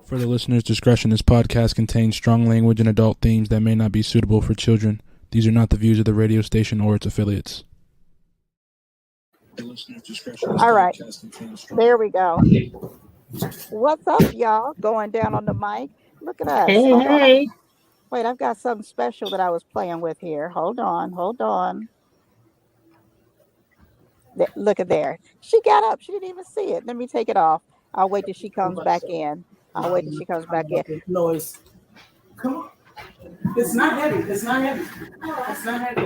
For the listener's discretion, this podcast contains strong language and adult themes that may not be suitable for children. These are not the views of the radio station or its affiliates. All right, there we go. What's up, y'all? Going down on the mic. Look at us. Hey. Wait, I've got something special that I was playing with here. Hold on. Look at there. She got up. She didn't even see it. Let me take it off. I'll wait till she comes back in. Noise. Come on. It's not heavy.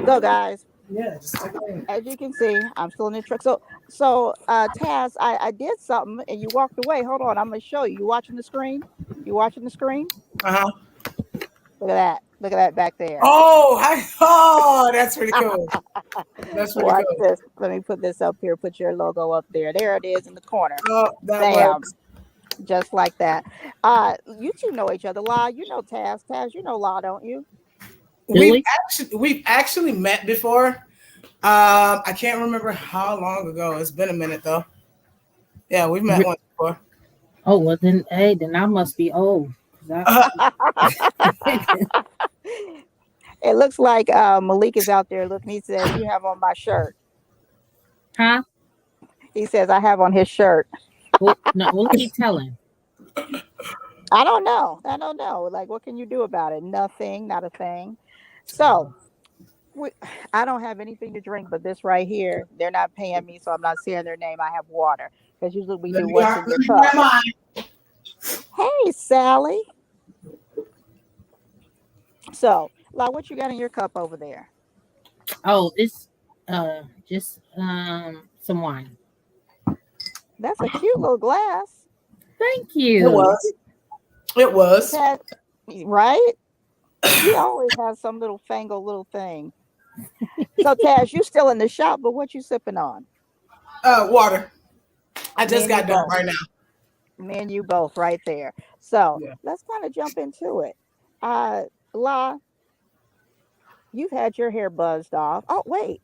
Go, guys. Yeah, just take it. As you can see, I'm still in the truck. So, Taz, I did something and you walked away. Hold on, I'm gonna show you. You watching the screen? Uh-huh. Look at that back there. Oh, that's pretty cool. Watch this. Let me put this up here. Put your logo up there. There it is in the corner. Oh, that works. Just like that. You two know each other. La, you know Taz. Taz, you know La, don't you? We've actually met before. I can't remember how long ago. It's been a minute though. Yeah, we've met once before. Oh well, then I must be old. It looks like Malik is out there looking. He says, "You have on my shirt." Huh? He says, "I have on his shirt." Well, no, we'll keep telling. I don't know. Like, what can you do about it? Nothing. Not a thing. So, I don't have anything to drink but this right here. They're not paying me, so I'm not saying their name. I have water because usually we do what's in your cup. Hey, Sally. So, like, what you got in your cup over there? Oh, it's just some wine. That's a cute little glass. Thank you. It was. Right? He always has some little thing. So, Taz, you still in the shop, but what you sipping on? Water. I just got done right now. Me and you both right there. So let's kind of jump into it. La, you've had your hair buzzed off. Oh, wait.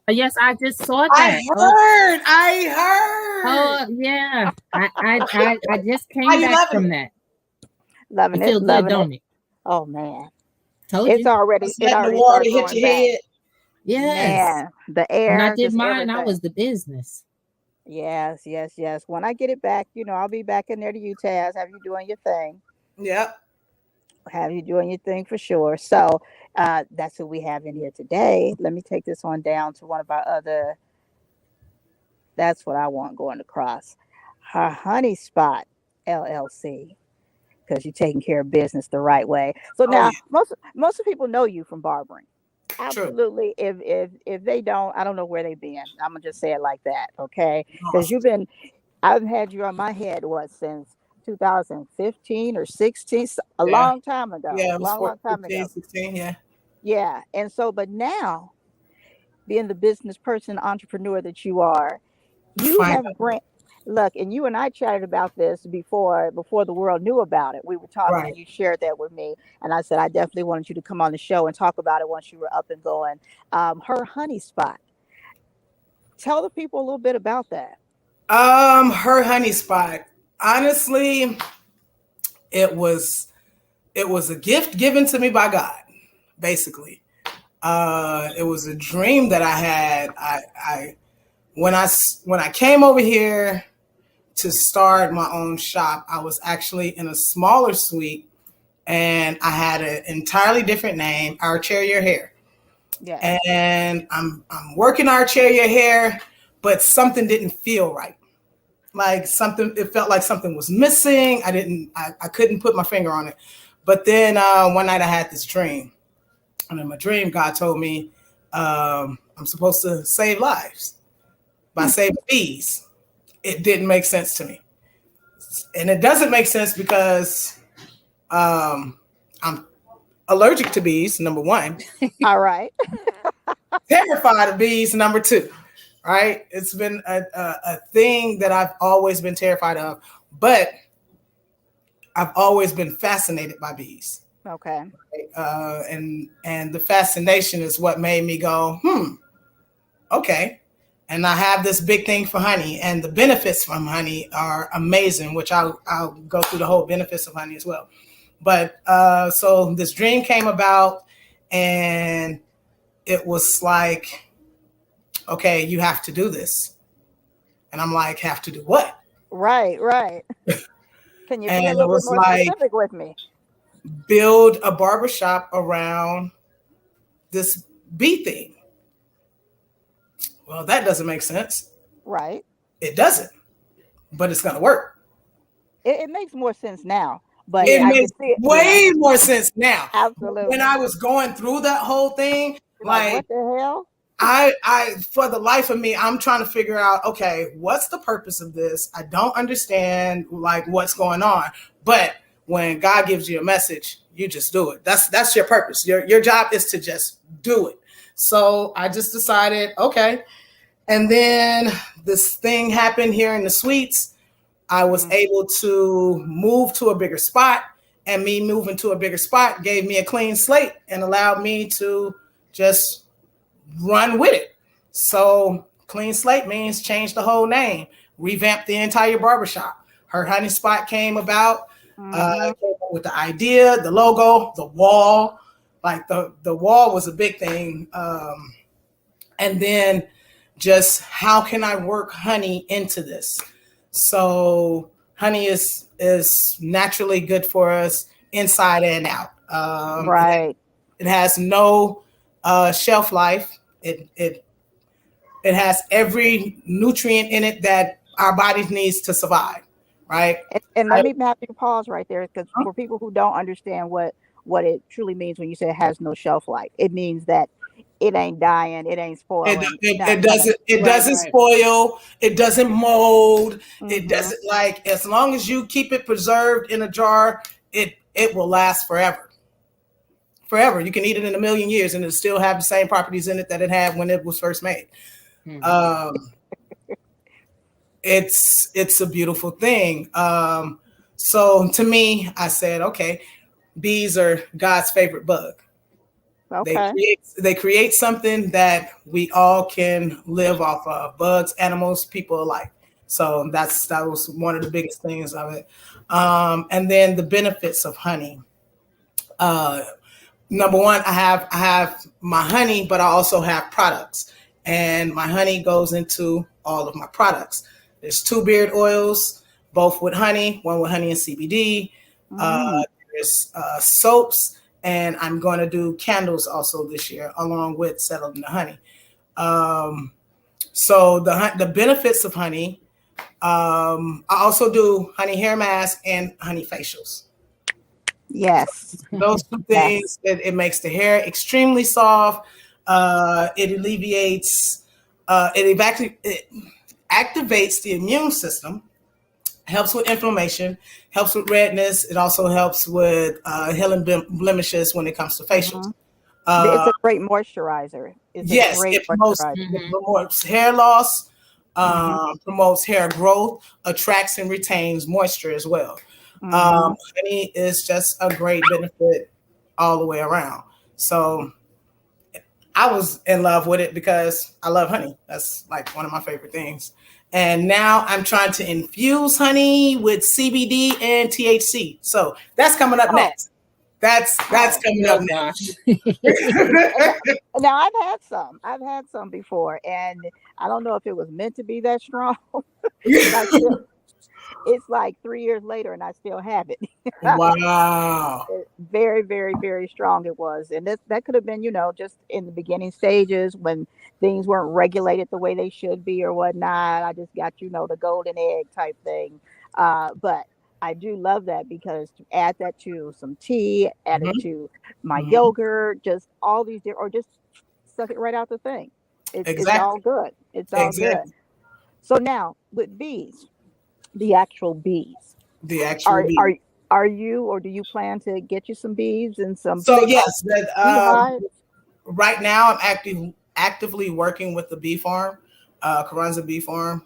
Yes, I just saw that. I heard. Oh yeah, I just came back from that. Loving it, good, don't it? Oh man, it's already the water hit your head. Yes, man, the air. When I did mine, everything. I was the business. Yes. When I get it back, I'll be back in there to you, Taz. Have you doing your thing? Yep. Have you doing your thing for sure. So that's what we have in here today. Let me take this one down to one of our other. That's what I want going across. Her Honey Spot LLC, because you're taking care of business the right way. So now most of people know you from barbering. Absolutely. True. If they don't, I don't know where they've been. I'm gonna just say it like that, okay? Because I've had you on my head since 2015 or 16, long time ago. Yeah, long time ago. 16, yeah. And so, but now, being the business person, entrepreneur that you are, you have look, and you and I chatted about this before the world knew about it. We were talking, and you shared that with me, and I said I definitely wanted you to come on the show and talk about it once you were up and going. Her Honey Spot. Tell the people a little bit about that. Her Honey Spot. Honestly, it was a gift given to me by God, basically. It was a dream that I had. When I came over here to start my own shop, I was actually in a smaller suite, and I had an entirely different name, Our Chair Your Hair. Yeah. And I'm working Our Chair Your Hair, but something didn't feel right. It felt like something was missing. I couldn't put my finger on it. But then one night I had this dream. And in my dream, God told me I'm supposed to save lives by saving bees. It didn't make sense to me. And it doesn't make sense because I'm allergic to bees, number one. All right. Terrified of bees, number two. Right? It's been a thing that I've always been terrified of, but I've always been fascinated by bees. Okay. And the fascination is what made me go, okay. And I have this big thing for honey, and the benefits from honey are amazing, which I'll go through the whole benefits of honey as well. But so this dream came about, and it was like, okay, you have to do this. And I'm like, have to do what? Right. Can you be a And it little bit was more like, specific with me? build a barbershop around this bee thing. Well, that doesn't make sense. Right. It doesn't, but it's going to work. It makes more sense now, but It I makes can see it. way more sense now. Absolutely. When I was going through that whole thing, like what the hell? I for the life of me, I'm trying to figure out, okay, what's the purpose of this? I don't understand like what's going on. But when God gives you a message, you just do it. That's your purpose. Your job is to just do it. So I just decided, okay. And then this thing happened here in the suites. I was able to move to a bigger spot, and me moving to a bigger spot gave me a clean slate and allowed me to just run with it. So clean slate means change the whole name, revamp the entire barbershop. Her Honey Spot came about, came up with the idea, the logo, the wall. Like the wall was a big thing. And then just how can I work honey into this? So honey is naturally good for us inside and out. Right. It has no shelf life. It has every nutrient in it that our bodies needs to survive, right? And let me have you pause right there, because for people who don't understand what it truly means when you say it has no shelf life, it means that it ain't dying, it ain't spoiling. It doesn't spoil, it doesn't mold, it doesn't, like, as long as you keep it preserved in a jar, it will last forever. Forever. You can eat it in a million years and it'll still have the same properties in it that it had when it was first made. It's a beautiful thing. So to me, I said, okay, bees are God's favorite bug. Okay. They create something that we all can live off of, bugs, animals, people alike. So that was one of the biggest things of it. And then the benefits of honey. Number one, I have my honey, but I also have products, and my honey goes into all of my products. There's 2 beard oils, both with honey, one with honey and CBD. There's soaps, and I'm going to do candles also this year, along with Settled in the Honey. So the benefits of honey. I also do honey hair mask and honey facials. Yes. Those 2 things, it makes the hair extremely soft. It alleviates, it activates the immune system, helps with inflammation, helps with redness. It also helps with healing blemishes when it comes to facials. It's a great moisturizer. It promotes hair loss, promotes hair growth, attracts and retains moisture as well. Honey is just a great benefit all the way around. So I was in love with it because I love honey. That's like one of my favorite things. And now I'm trying to infuse honey with CBD and THC. So that's coming up next. That's coming up next. Now I've had some before, and I don't know if it was meant to be that strong. It's like 3 years later and I still have it. Wow. Very, very, very strong it was. And that could have been, just in the beginning stages when things weren't regulated the way they should be or whatnot. I just got, the golden egg type thing. But I do love that, because to add that to some tea, add it to my yogurt, just all these different, or just suck it right out the thing. It's all good. It's all good. So now with bees, the actual bees. Are you, or do you plan to get you some bees and some? So yes, right now I'm actively working with the bee farm, Carranza Bee Farm,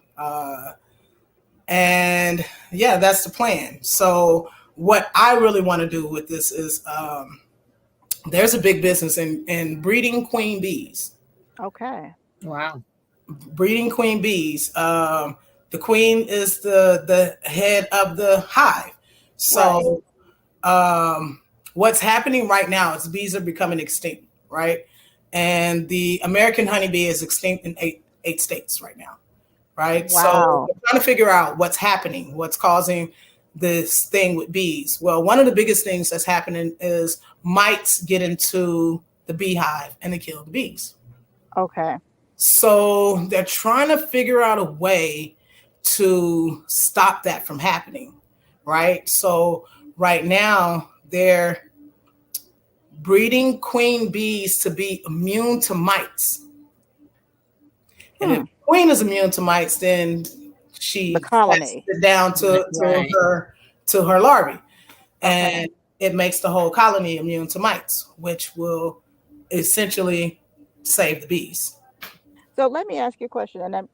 and yeah, that's the plan. So what I really want to do with this is, there's a big business in breeding queen bees. Okay. Wow. breeding queen bees. The queen is the head of the hive. So what's happening right now is bees are becoming extinct, right? And the American honeybee is extinct in eight states right now, right? So Wow. we're trying to figure out what's happening, what's causing this thing with bees. Well, one of the biggest things that's happening is mites get into the beehive and they kill the bees. Okay. So they're trying to figure out a way to stop that from happening, right? So right now they're breeding queen bees to be immune to mites. And if the queen is immune to mites, then she The colony. passes it down to her larvae. And it makes the whole colony immune to mites, which will essentially save the bees. So let me ask you a question, and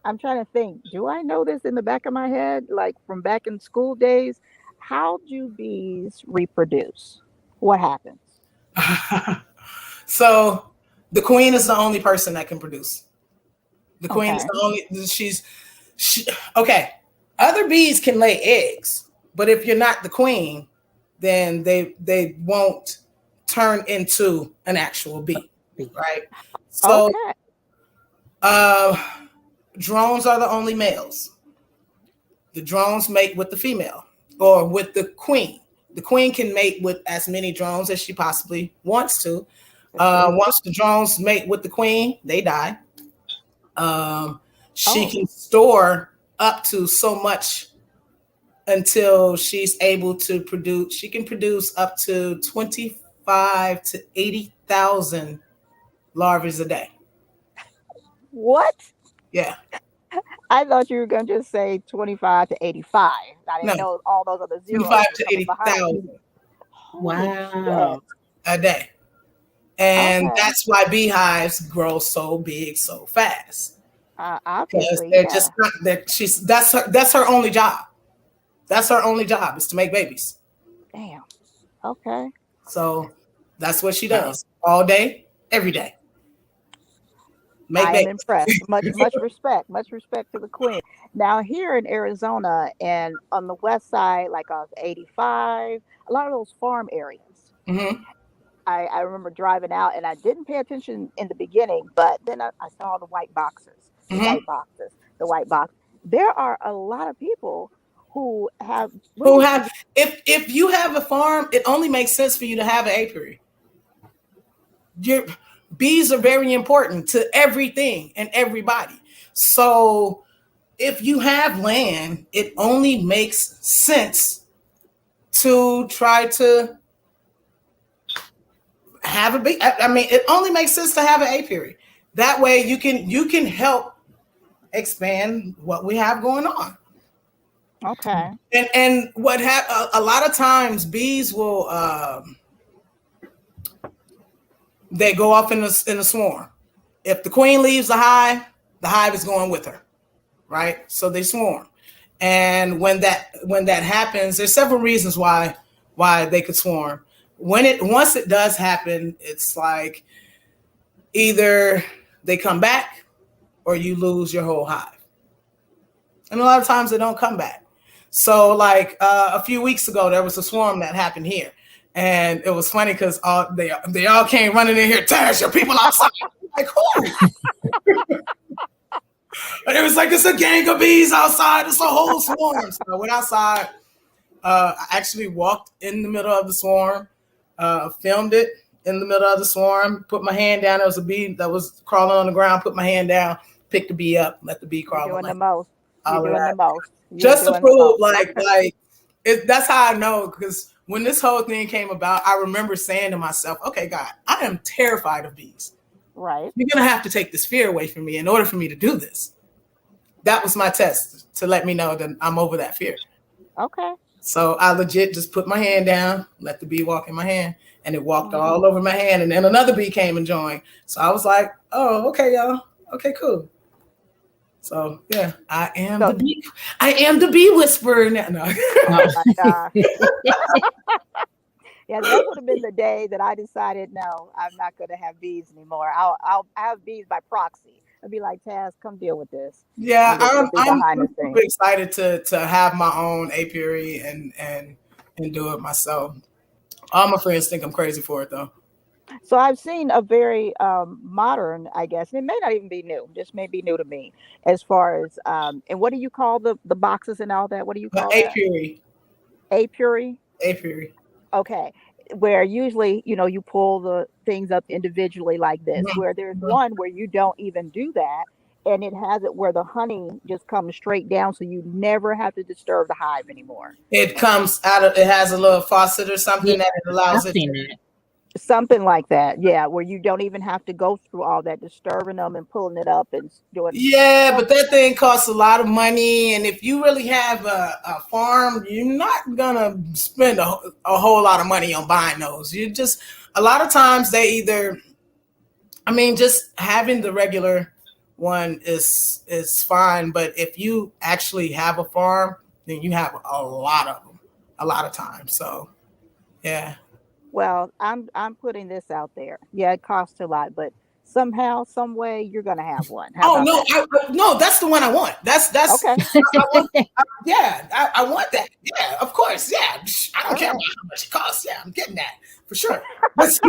I'm trying to think. Do I know this in the back of my head, like from back in school days? How do bees reproduce? What happens? So the queen is the only person that can produce. The queen is the only. Okay. Other bees can lay eggs, but if you're not the queen, then they won't turn into an actual bee, right? So drones are the only males. The drones mate with the female or with the queen. The queen can mate with as many drones as she possibly wants to. Once the drones mate with the queen, they die. She can store up to so much until she's able to produce. She can produce up to 25 to 80,000 larvae a day. What? Yeah. I thought you were going to just say 25 to 85. I didn't know all those other zeros. 25 to 80,000. Wow. A day. And that's why beehives grow so big so fast. Obviously, they're just not that that's her only job. That's her only job is to make babies. Damn. Okay. So that's what she does all day, every day. I am impressed. Much respect. Much respect to the queen. Now here in Arizona and on the west side, like off 85, a lot of those farm areas. Mm-hmm. I remember driving out and I didn't pay attention in the beginning, but then I saw the white boxes, the white box. There are a lot of people who have if you have a farm, it only makes sense for you to have an apiary. Your bees are very important to everything and everybody. So if you have land, it only makes sense to try to have a bee. I mean, it only makes sense to have an apiary. That way you can help expand what we have going on. Okay. And what a lot of times bees will they go off in a swarm. If the queen leaves the hive is going with her, right? So they swarm. And when that happens, there's several reasons why they could swarm. Once it does happen, it's like either they come back or you lose your whole hive. And a lot of times they don't come back. So like a few weeks ago, there was a swarm that happened here. And it was funny because they all came running in here. Taz, your people outside. Like, who? And it was like, it's a gang of bees outside. It's a whole swarm. So I went outside. I actually walked in the middle of the swarm, filmed it in the middle of the swarm, put my hand down. There was a bee that was crawling on the ground, put my hand down, picked the bee up, let the bee crawl. You're doing the most. You're doing the most. Just to prove, that's how I know, because when this whole thing came about, I remember saying to myself, okay, God, I am terrified of bees. Right. You're going to have to take this fear away from me in order for me to do this. That was my test to let me know that I'm over that fear. Okay. So I legit just put my hand down, let the bee walk in my hand, and it walked all over my hand. And then another bee came and joined. So I was like, oh, okay, y'all. Okay, cool. So yeah, I am the bee whisperer now. No. Yeah, that would have been the day that I decided, no, I'm not going to have bees anymore. I'll have bees by proxy. I'd be like, Taz, come deal with this. Yeah, I'm behind the super scenes. excited to have my own apiary and do it myself. All my friends think I'm crazy for it though. So I've seen a very modern, I guess, and it may not even be new. This may be new to me, as far as and what do you call the boxes and all that? What do you But call that? Apiary. apiary. Okay, where usually you pull the things up individually like this. Mhm, Where there's mhm. one where you don't even do that, and it has it where the honey just comes straight down, so you never have to disturb the hive anymore. It comes out of. It has a little faucet or Yeah, something that it I've allows it seen to. that. Something like that, yeah, where you don't even have to go through all that disturbing them and pulling it up and doing. Yeah, but that thing costs a lot of money, and if you really have a farm, you're not gonna spend a whole lot of money on buying those. You just a lot of times they either, I mean, just having the regular one is fine, but if you actually have a farm, then you have a lot of them, a lot of times. So yeah. Well, I'm putting this out there. Yeah, it costs a lot, but somehow, some way, you're gonna have one. How Oh about no, that? no, that's the one I want. That's Okay, I want. Yeah, I want that. Yeah, of course. Yeah, I don't all care right. about how much it costs. Yeah, I'm getting that for sure. That's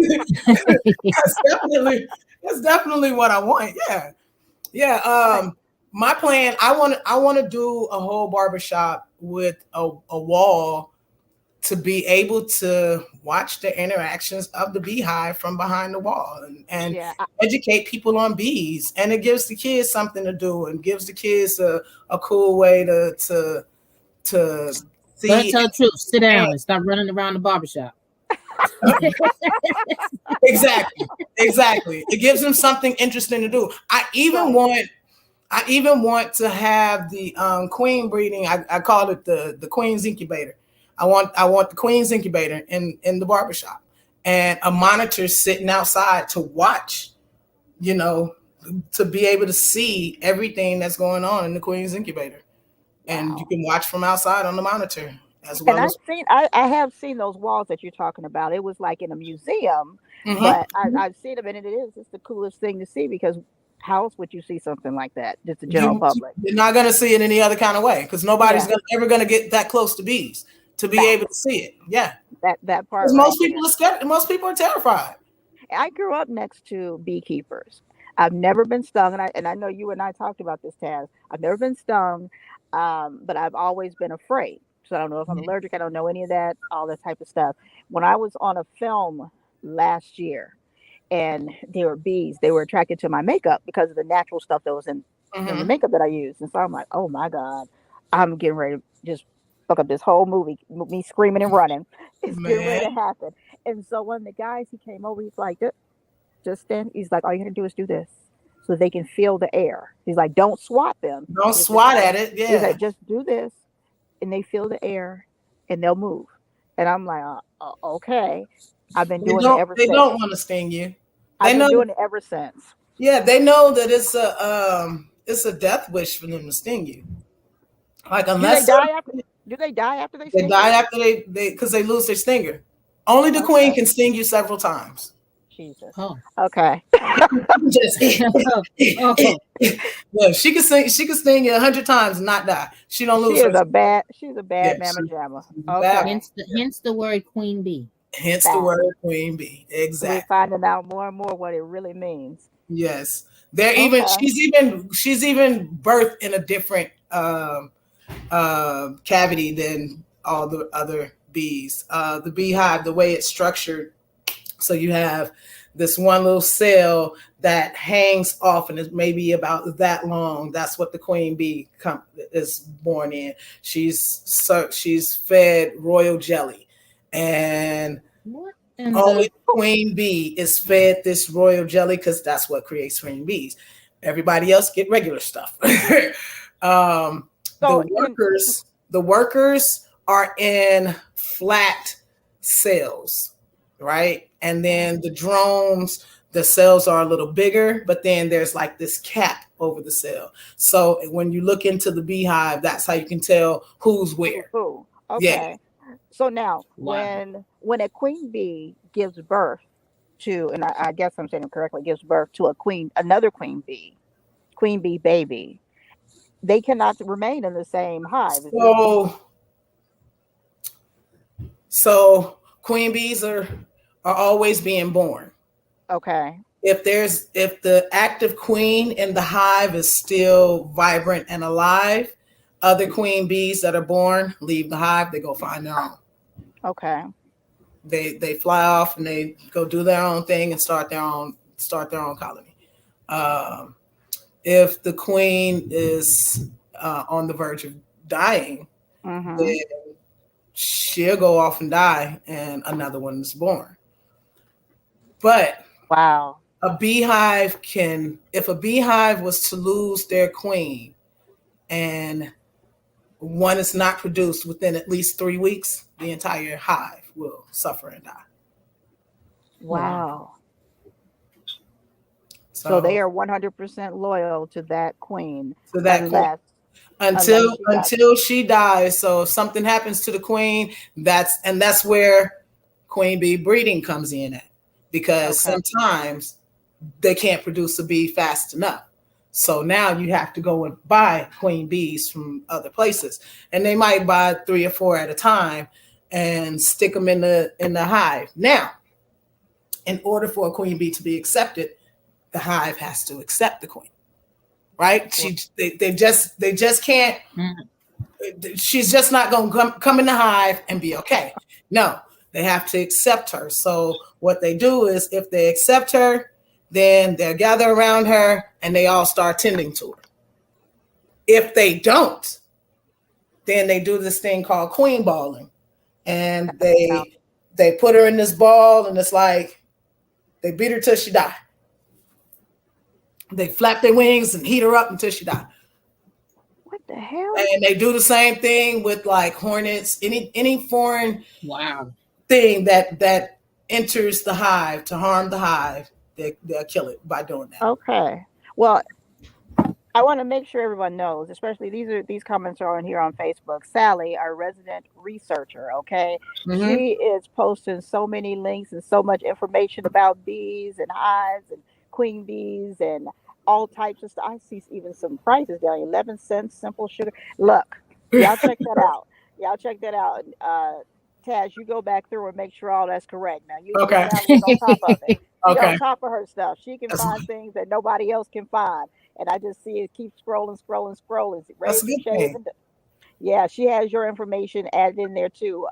definitely what I want. Yeah, yeah. Right. My plan. I want to do a whole barbershop with a wall to be able to watch the interactions of the beehive from behind the wall and Yeah. educate people on bees. And it gives the kids something to do and gives the kids a cool way to But see. tell the truth, sit down and stop running around the barbershop. Exactly. Exactly. It gives them something interesting to do. Right. I even want to have the queen breeding. I call it the queen's incubator. I want the queen's incubator in the barbershop and a monitor sitting outside to watch, you know, to be able to see everything that's going on in the queen's incubator. And you Wow. can watch from outside on the monitor as And well as. I have seen those walls that you're talking about. It was like in a museum, Mhm. but I've seen them, and it's the coolest thing to see because how else would you see something like that? Just the general public. You're not going to see it any other kind of way because nobody's Yeah, ever going to get that close to bees to be able to facts. see it. Yeah, That part because right most people there. are scared. Most people are terrified. I grew up next to beekeepers. I've never been stung, and I know you and I talked about this, Taz. I've never been stung, but I've always been afraid. So I don't know if I'm allergic. I don't know any of that, all that type of stuff. When I was on a film last year, and there were bees, they were attracted to my makeup because of the natural stuff that was in the Hmm. makeup that I used. And so I'm like, oh my god, I'm getting ready to just fuck up this whole movie, me screaming and running. It's getting ready to Man, happen. And so one of the guys, he came over, he's like, just stand. He's like, all you got to do is do this so they can feel the air. He's like, don't swat them. don't swat at it. He's Yeah, like, just do this and they feel the air and they'll move. And I'm like, okay. I've been they doing it don't. ever They since. don't want to sting you. I've They been know. doing it ever since. Yeah, they know that it's a death wish for them to sting you. Like Do they unless die after? Do they die after they they sting die you? after they because they lose their stinger. Only the queen Okay. can sting you several times. Jesus. Oh. Okay. Just Oh. yeah, she can sing. She can sting you 100 times and not die. She don't She lose her. is a bad. She's a Yeah, bad mamma jamma. she's a bad. Okay. Hence the word queen bee. Hence the Fact. word queen bee. We're Exactly. finding out more and more what it really means. Yes. They're even. Okay. She's even birthed in a different cavity than all the other bees. The beehive, the way it's structured, so you have this one little cell that hangs off and is maybe about that long. That's what the queen bee is born in. She's fed royal jelly, and What in only the the queen bee is fed this royal jelly because that's what creates queen bees. Everybody else get regular stuff. um, the So can workers are in flat cells, right? And then the drones, the cells are a little bigger, but then there's like this cap over the cell. So when you look into the beehive, that's how you can tell who's where. who? Yeah. Okay. So now, wow. when a queen bee gives birth to, and I guess I'm saying it correctly, gives birth to another queen bee. queen bee baby, they cannot remain in the same hive. So queen bees are always being born. Okay. If the active queen in the hive is still vibrant and alive, other queen bees that are born leave the hive, they go find their own. Okay. They fly off and they go do their own thing and start their own colony. If the queen is on the verge of dying, then she'll go off and die, and another one is born. But wow, if a beehive was to lose their queen, and one is not produced within at least 3 weeks, the entire hive will suffer and die. Wow. So they are 100% loyal to that queen. To that until she dies. So if something happens to the queen, that's where queen bee breeding comes in at, because sometimes they can't produce a bee fast enough. So now you have to go and buy queen bees from other places, and they might buy 3 or 4 at a time and stick them in the hive. Now, in order for a queen bee to be accepted, the hive has to accept the queen, right? They just can't. She's just not going to come in the hive and be okay. No, they have to accept her. So what they do is, if they accept her, then they'll gather around her and they all start tending to her. If they don't, then they do this thing called queen balling, and they put her in this ball, and it's like they beat her till she dies. They flap their wings and heat her up until she dies. What the hell? And they do the same thing with like hornets, any foreign thing that enters the hive to harm the hive, they'll kill it by doing that. Okay. Well, I want to make sure everyone knows, especially these comments are on here on Facebook. Sally, our resident researcher, okay, she is posting so many links and so much information about bees and hives and queen bees and all types of stuff. I see even some prices down, 11 cents simple sugar. Look, y'all check that out. Taz, you go back through and make sure all that's correct. Now you on top of it. She's on top of her stuff. She can find things that nobody else can find. And I just see it keep scrolling. That's a good thing. Yeah, she has your information added in there too,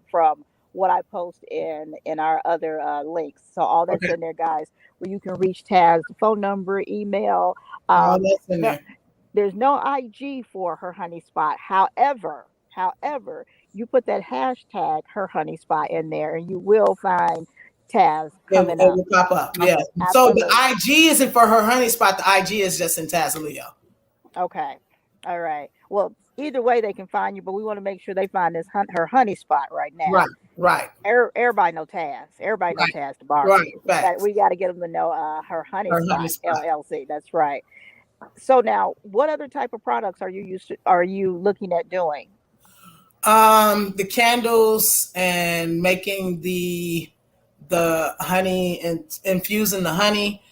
from what I post in our other links. So all that's in there, guys, where you can reach Taz, phone number, email. That's in there. There's no IG for her honey spot. However, you put that hashtag her honey spot in there, and you will find Taz coming up. It will pop up. Yeah. So the IG isn't for her honey spot. The IG is just in Taz Leo. Okay. All right. Well, either way they can find you, but we want to make sure they find this her honey spot right now. Right. Everybody know Taz. Everybody know Taz the Barber. Right. We got to get them to know her honey spot LLC. That's right. So now, what other type of products are you looking at doing? The candles and making the honey and infusing the honey.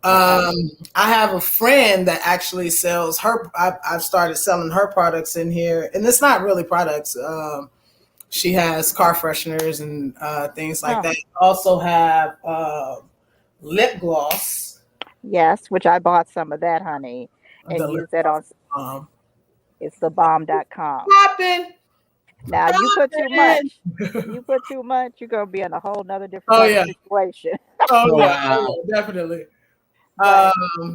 I have a friend that actually sells her. I've started selling her products in here, and it's not really products. She has car fresheners and things like that. Also have lip gloss. Yes, which I bought some of that, honey, and use that on. It's thebomb.com. Popping. Now you put too much, you're gonna be in a whole nother different situation. Wow, definitely.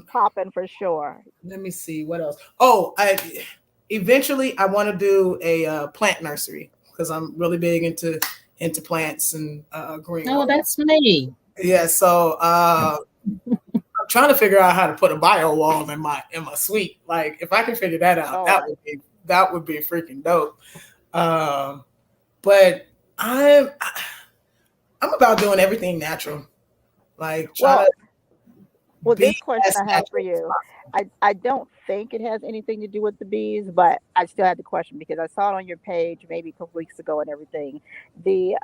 Popping for sure. Let me see what else. Eventually I want to do a plant nursery, because I'm really big into plants and green. Oh, that's me. Yeah, so I'm trying to figure out how to put a bio wall in my suite. Like, if I can figure that out, that would be freaking dope. But I'm about doing everything natural. Like, this question I have for you, I don't think it has anything to do with the bees, but I still had the question because I saw it on your page maybe a couple weeks ago and everything. The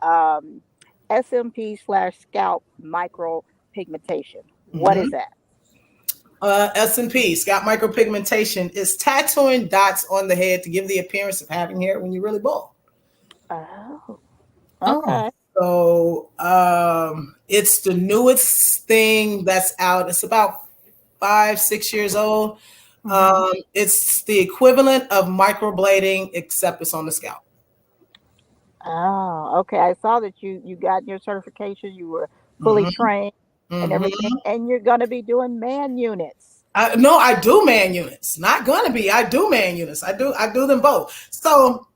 SMP/scalp micro pigmentation. What is that? S&P, scalp micropigmentation, is tattooing dots on the head to give the appearance of having hair when you're really bald. Oh, Oh. okay. So it's the newest thing that's out. It's about 5-6 years old. It's the equivalent of microblading, except it's on the scalp. Oh, okay. I saw that you got your certification. You were fully trained and everything, and you're gonna be doing man units. No, I do man units. Not gonna be. I do man units. I do them both. So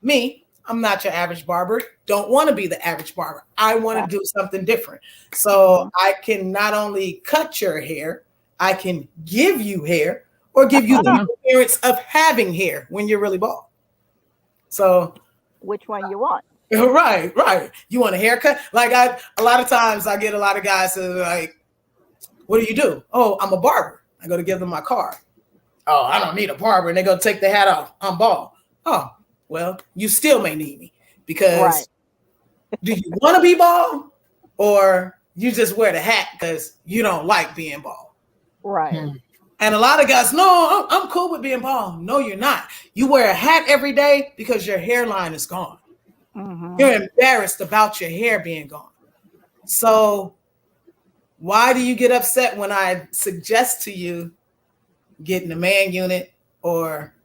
me, I'm not your average barber. Don't want to be the average barber. I want to do something different. So I can not only cut your hair, I can give you hair or give you the appearance of having hair when you're really bald. So which one you want? Right. You want a haircut? Like a lot of times I get a lot of guys that are like, what do? Oh, I'm a barber. I go to give them my card. Oh, I don't need a barber. And they go take the hat off. I'm bald. Oh, well, you still may need me because do you want to be bald or you just wear the hat because you don't like being bald? Right. And a lot of guys, no, I'm cool with being bald. No, you're not. You wear a hat every day because your hairline is gone. You're embarrassed about your hair being gone. So why do you get upset when I suggest to you getting a man unit or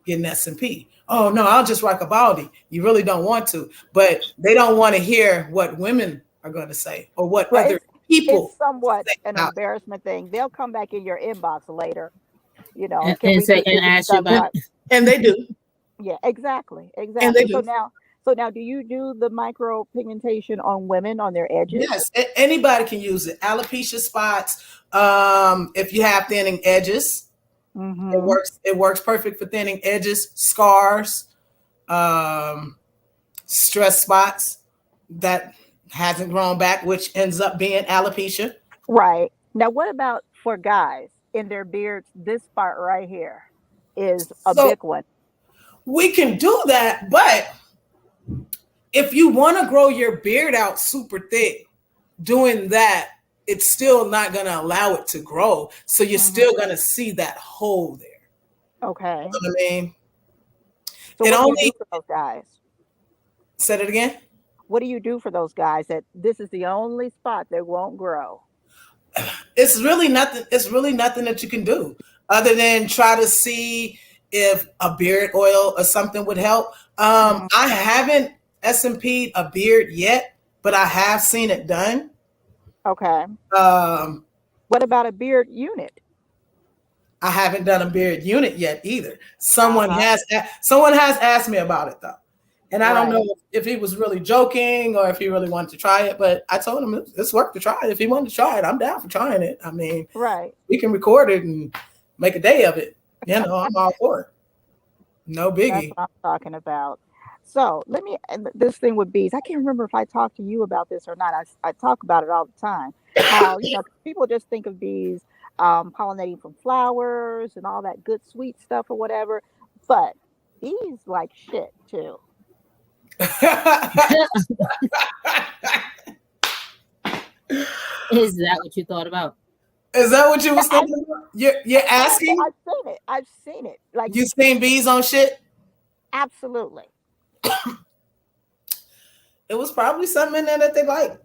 getting S&P? Oh, no, I'll just rock a baldy. You really don't want to. But they don't want to hear what women are going to say or what other people. It's somewhat an embarrassment thing. They'll come back in your inbox later, and ask you about it. And they do. Yeah, exactly. And they do. So now, do you do the micro pigmentation on women on their edges? Yes, anybody can use it. Alopecia spots. If you have thinning edges, it works perfect for thinning edges, scars, stress spots that hasn't grown back, which ends up being alopecia. Right. Now, what about for guys in their beards? This part right here is a big one. We can do that, but if you want to grow your beard out super thick, doing that, it's still not going to allow it to grow. So you're still going to see that hole there. Okay. You know what I mean? So what do you do for those guys? Say it again. What do you do for those guys that this is the only spot that won't grow? It's really nothing. It's really nothing that you can do other than try to see if a beard oil or something would help. I haven't S&P'd a beard yet, but I have seen it done. Okay. What about a beard unit? I haven't done a beard unit yet either. Someone has asked me about it though. And I don't know if he was really joking or if he really wanted to try it, but I told him it's worth to try it. If he wanted to try it, I'm down for trying it. I mean, we can record it and make a day of it. I'm all for it. No biggie. That's what I'm talking about. So this thing with bees, I can't remember if I talked to you about this or not. I talk about it all the time. How, people just think of bees pollinating from flowers and all that good sweet stuff or whatever. But bees like shit too. Is that what you thought about? Is that what you was thinking about? You're asking? I've seen it. Like, you seen bees on shit? Absolutely. It was probably something in there that they like.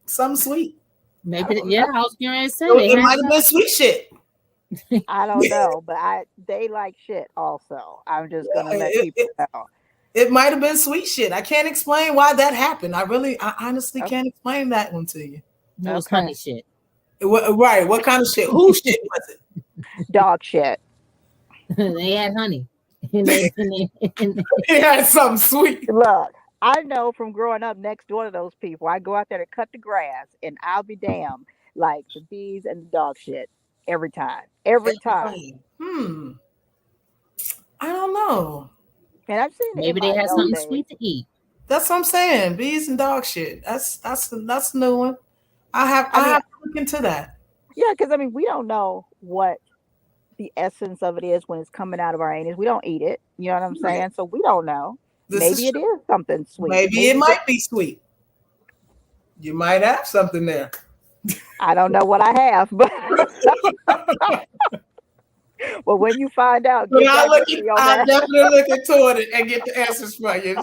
Something sweet. Maybe, I was going to say it might have been sweet shit. I don't know, but they like shit also. I'm just gonna let people know. It might have been sweet shit. I can't explain why that happened. I honestly can't explain that one to you. It was honey shit. Right. What kind of shit? Who shit was it? Dog shit. They had honey. It had something sweet. Look, I know from growing up next door to those people, I go out there to cut the grass and I'll be damned, like the bees and the dog shit every time. Every time. I don't know. And I've seen it. Maybe they had something sweet to eat. That's what I'm saying. Bees and dog shit. That's a new one. I have to look into that. Yeah, because we don't know what the essence of it is when it's coming out of our anus. We don't eat it. You know what I'm saying? So we don't know. Maybe it is something sweet. Maybe it might be sweet. You might have something there. I don't know what I have, but well, when you find out, But get back with me on I'll that. definitely look into it and get the answers for you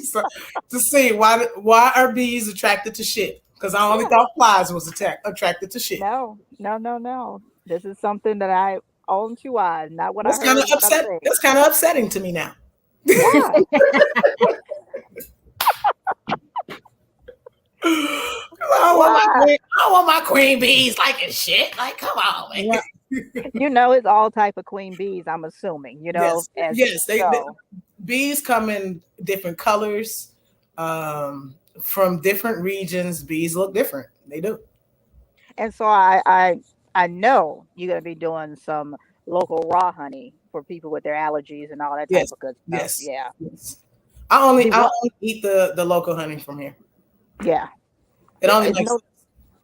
to see why are bees attracted to shit? Because I only thought flies was attracted to shit. No, no, no, no. This is something that I own two eyes, not what I That's kind heard, of what I'm upset. saying. That's kind of upsetting to me now. Why? Why? I want my queen bees liking shit. Like, come on, man. Well, It's all type of queen bees. I'm assuming, as Yes. so. Bees come in different colors, from different regions. Bees look different. They do. And so I know you're gonna be doing some local raw honey for people with their allergies and all that type Yes, of good stuff. yes, Yeah. yes. I only Do eat the local honey from here. Yeah. It only It's makes no sense.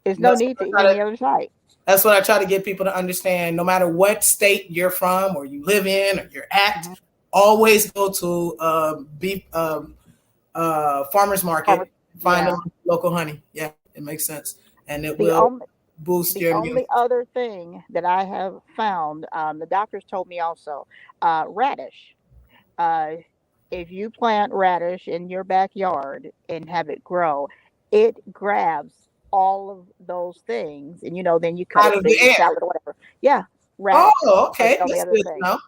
it's no That's need to what eat I try any to other site. that's what I try to get people to understand. No matter what state you're from, or you live in, or you're at, Mm-hmm. always go to beef farmers market. Find Yeah. them local honey. Yeah, it makes sense, and it The will only boost the your only immunity. other thing that I have found, the doctors told me also, radish. Uh, if you plant radish in your backyard and have it grow, it grabs all of those things, and then you cut Out it, of put it the in your air. salad or whatever. Yeah, Oh, radish. That's okay, the only that's other good to thing. know.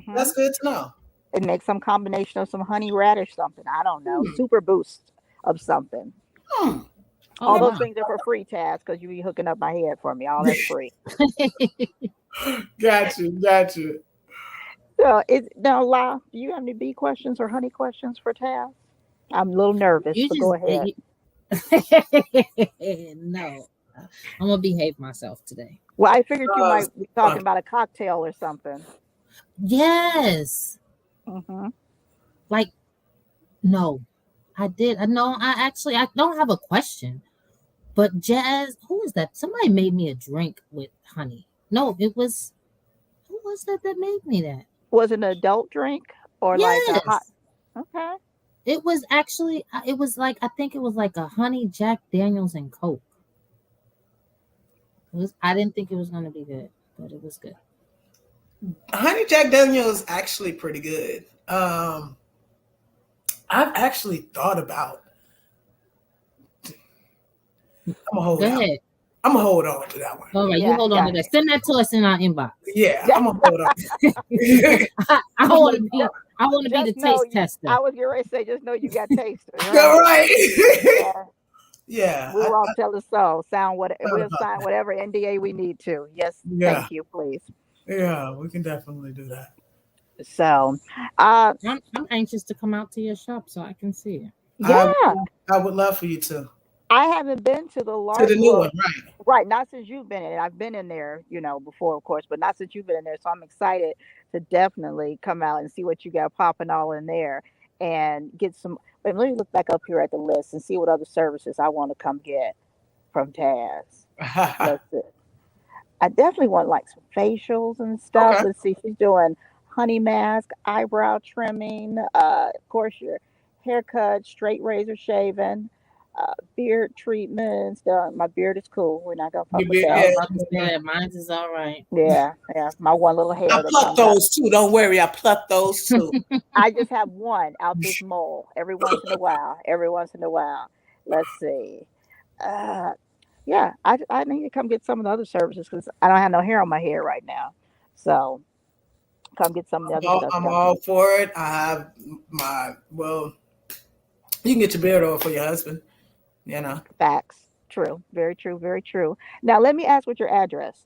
Hmm. That's good to know. It makes some combination of some honey radish, something I don't know, Hmm. super boost of something. Hmm. oh All Yeah. those wow. things are for free, Taz, because you be hooking up my head for me. All that's free. Got you. Got you. So, now, La, do you have any bee questions or honey questions for Taz? I'm a little nervous, You but go just ahead. no. I'm gonna behave myself today. Well, I figured you Uh, might be talking about a cocktail or something. Yes. Hmm. Like no. I did. I know. I don't have a question. But Jazz, who is that? Somebody made me a drink with honey. No, it was who was that made me that? Was it an adult drink or like a hot? Yes. Okay. It was actually it was like I think it was like a honey Jack Daniels and Coke. I didn't think it was gonna be good, but it was good. Honey Jack Daniels is actually pretty good. I've actually thought about. I'm gonna hold Go out. ahead. I'm gonna hold on to that one. All right, you Yeah. hold on Yeah. to that. Send that to us in our inbox. Yeah, I'm gonna hold on. I want to be I want to be the Just know taste tester. I was getting ready to say, just know you got tasters, All right? right. Yeah. Yeah. We won't tell us so. Thought We'll about sign that. whatever NDA we need to. Yes, Yeah. thank you, please. Yeah. We can definitely do that. So, uh, I'm anxious to come out to your shop so I can see it. I yeah, I would love for you I haven't been to the to large. the new Well, one, right? right, not since you've been in it. I've been in there, before, of course, but not since you've been in there. So I'm excited to definitely come out and see what you got popping all in there and get some. Wait, let me look back up here at the list and see what other services I want to come get from Taz. Let's see. I definitely want like some facials and stuff. Okay. Let's see, she's doing honey mask, eyebrow trimming, of course, your haircut, straight razor shaving, beard treatments. My beard is cool. We're not gonna fuck with I was that. about to say that mine is all right. Yeah, yeah. My one little I hair that plucked comes out. those too. Don't worry, I plucked those too. I just have one out this mole every once in a while. Every once in a while. Let's see. Uh, yeah, I need to come get some of the other services because I don't have no hair on my head right now. So come get some of the other stuff I'm done. all for it. I have you can get your beard off for your husband. You know, Facts. True. Very true. Very true. Now let me ask what your address.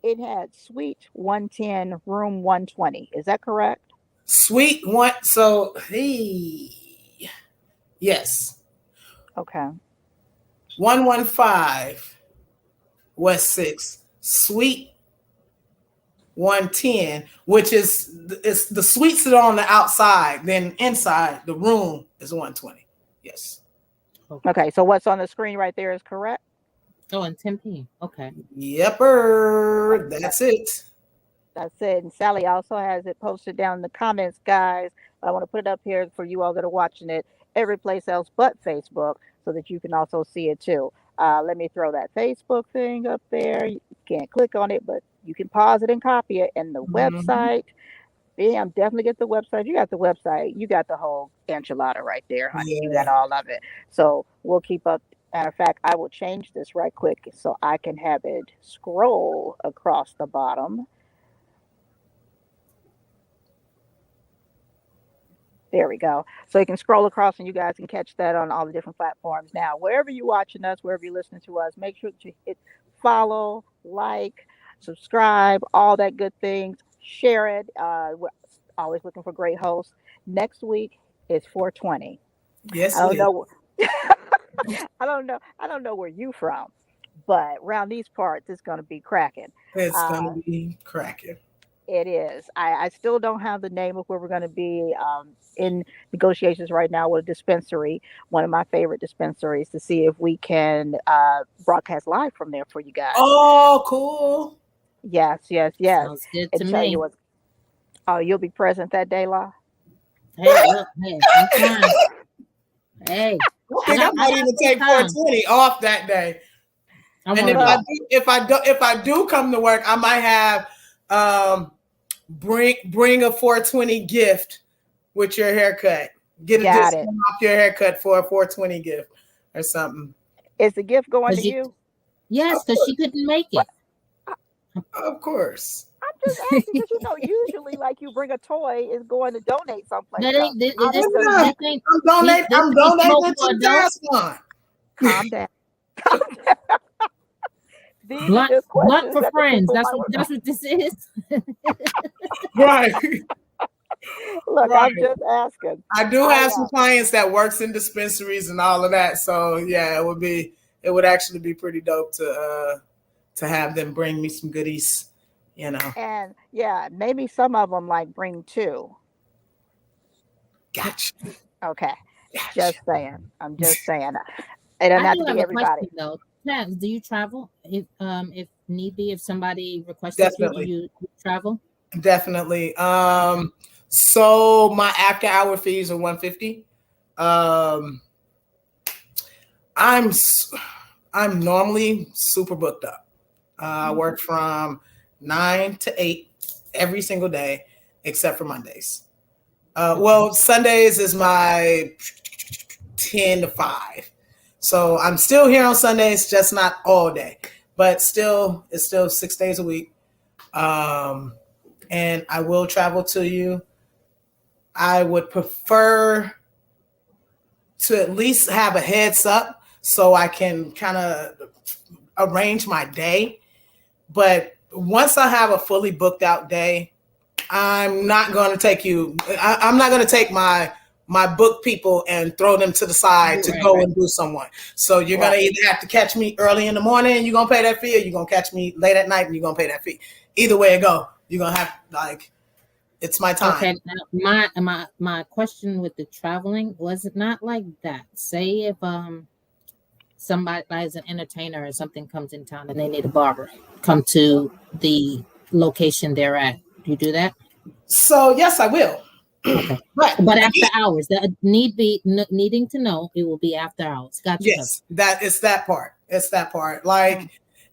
It had Suite 110, Room 120. Is that correct? sweet one. So hey, yes, Okay. 115 West 6 Suite 110, which is it's the suites that are on the outside. Then inside the room is 120. Yes. Okay. So what's on the screen right there is correct. Oh, and 10 p.m. Okay. Yepper. That's it. That's it. And Sally also has it posted down in the comments, guys. But I want to put it up here for you all that are watching it every place else but Facebook so that you can also see it too. Let me throw that Facebook thing up there. You can't click on it, but you can pause it and copy it. And the Mhm. website, bam, definitely get the website. You got the website. You got the whole enchilada right there, honey. You got Yeah. all of it. So we'll keep up. Matter of fact, I will change this right quick so I can have it scroll across the bottom. There we go. So you can scroll across and you guys can catch that on all the different platforms. Now, wherever you're watching us, wherever you're listening to us, make sure that you hit follow, like, subscribe, all that good things. Share it. We're always looking for great hosts. Next week is 420. I Yes, it don't is. know. I don't know. I don't know where you from, but around these parts, it's going to be cracking. It's gonna Uh, be cracking. It is. I still don't have the name of where we're going to be in negotiations right now with a dispensary, one of my favorite dispensaries, to see if we can broadcast live from there for you guys. Oh, cool. Yes, yes, yes. Sounds good to And tell you me. what, oh, you'll be present that day, La? Hey, look, hey, I'm fine. Hey, I I think I got I might got even some take time. 420 off that day. I And won't if do I it. Look, do, if I do come to work, I might have um bring a 420 gift with your haircut. Get a got discount it. off your haircut for a 420 gift or something. Is the gift going to Cause you, you? Of yes, because course. she couldn't make What? it. I- Of course. I'm just asking because usually, like you bring a toy, is going to donate someplace That else. ain't this, I'm this, I'm just not. this ain't this I'm ain't donating smoke it for to the adults. task one. calm down. These are Blunt just blunt questions for that the friends. people That's might what want. that's what this is. Right. Look, Right. I'm just asking. I do I have some clients that works in dispensaries and all of that. So yeah, it would actually be pretty dope to have them bring me some goodies, you know. and yeah, maybe some of them like bring two. Gotcha. Okay, Gotcha. just saying. I'm just saying. It doesn't I have do to have be a everybody. question though. Taz, do you travel? If need be, if somebody requested you, do Definitely. you travel? Definitely. So my after hour fees are 150. Um I'm s- I'm normally super booked up. I work from 9 to 8 every single day except for Mondays. Okay. Well, Sundays is my 10 to 5. So I'm still here on Sundays, just not all day, but still, it's still 6 days a week. Um, and I will travel to you. I would prefer to at least have a heads up so I can kind of arrange my day. But once I have a fully booked out day, I'm not going to take you. I'm not going to take my book people and throw them to the side to Right, go right. and do someone. So you're going Right. to either have to catch me early in the morning and you're going to pay that fee, or you're going to catch me late at night and you're going to pay that fee. Either way it go, you're going to have like it's my time. Okay. Now my question with the traveling was it not like that. Say if somebody as an entertainer or something comes in town and they need a barber, come to the location they're at. Do you do that? So yes, I will. Okay. But But after again, hours, that needing to know, it will be after hours. Got you, husband. yes, that it's that part. It's that part. Mm. Like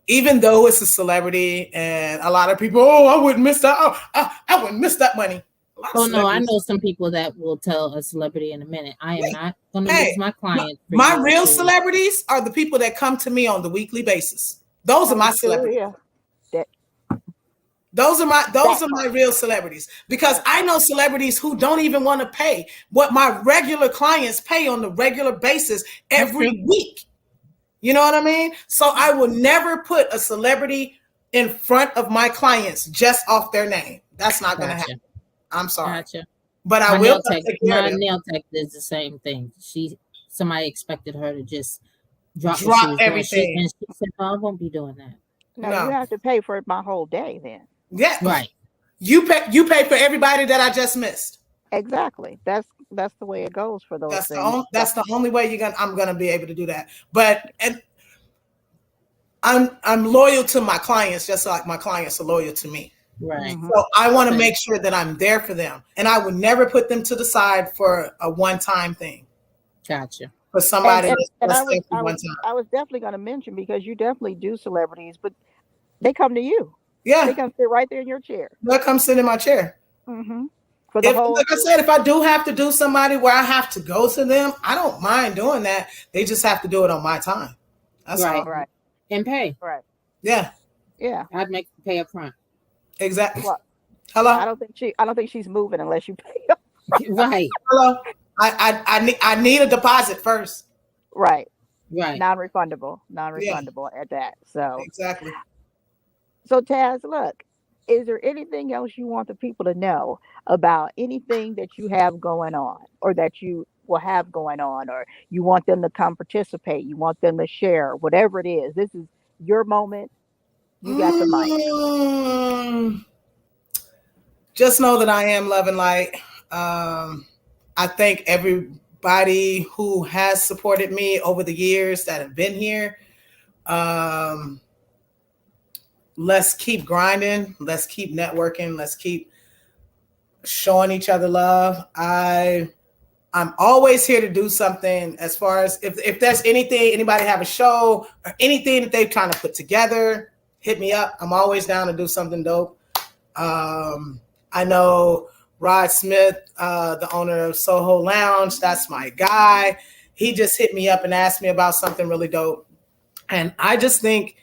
even though it's a celebrity and a lot of people, oh, I wouldn't miss that. Oh, I wouldn't miss that money. A lot of Oh no, I celebrities. know some people that will tell a celebrity in a minute. I am not going to lose Hey, my my, client for my you real to. celebrities are the people that come to me on the weekly basis. Those are Oh, my true. celebrities. Yeah. That Those that are my part. real celebrities because That I part. know celebrities who don't even want to pay what my regular clients pay on the regular basis That's true. every week. You know what I mean? So I will never put a celebrity in front of my clients just off their name. That's not going to Gotcha. happen. I'm sorry. Gotcha. But I My will nail tech, take care of my them. nail tech is the same thing. Somebody expected her to just drop what she Drop was doing. everything. She said, "Oh, I won't be doing that." No, you No. have to pay for my whole day then. Yeah. Right. You pay for everybody that I just missed. Exactly. That's the way it goes for those things. So, That's the only way I'm gonna be able to do that. But and I'm loyal to my clients just like my clients are loyal to me. Right. hmm So I want to So make sure that I'm there for them. And I would never put them to the side for a one-time thing. gotcha. for somebody And that's there for one time. I was definitely going to mention, because you definitely do celebrities, but they come to you. Yeah, They come sit right there in your chair. they'll come sit in my chair. Mm-hmm. For the If, whole. like I said, if I do have to do somebody where I have to go to them, I don't mind doing that. They just have to do it on my time. That's Right. all. Right. And pay. Right. Yeah, Yeah. I'd make pay up front. exactly. Well, Hello. I don't think she's moving unless you pay up. Right. Hello. I need a deposit first. Right. Right. Non-refundable Yeah, at that. So exactly. Taz, look, is there anything else you want the people to know about anything that you have going on, or that you will have going on, or you want them to come participate, you want them to share, whatever it is? This is your moment. You got the mic. Just know that I am love and light. I thank everybody who has supported me over the years that have been here. Let's keep grinding. Let's keep networking. Let's keep showing each other love. I'm always here to do something, as far as if there's anything, anybody have a show or anything that they're trying to put together, hit me up. I'm always down to do something dope. I know Rod Smith, the owner of Soho Lounge, that's my guy. He just hit me up and asked me about something really dope. And I just think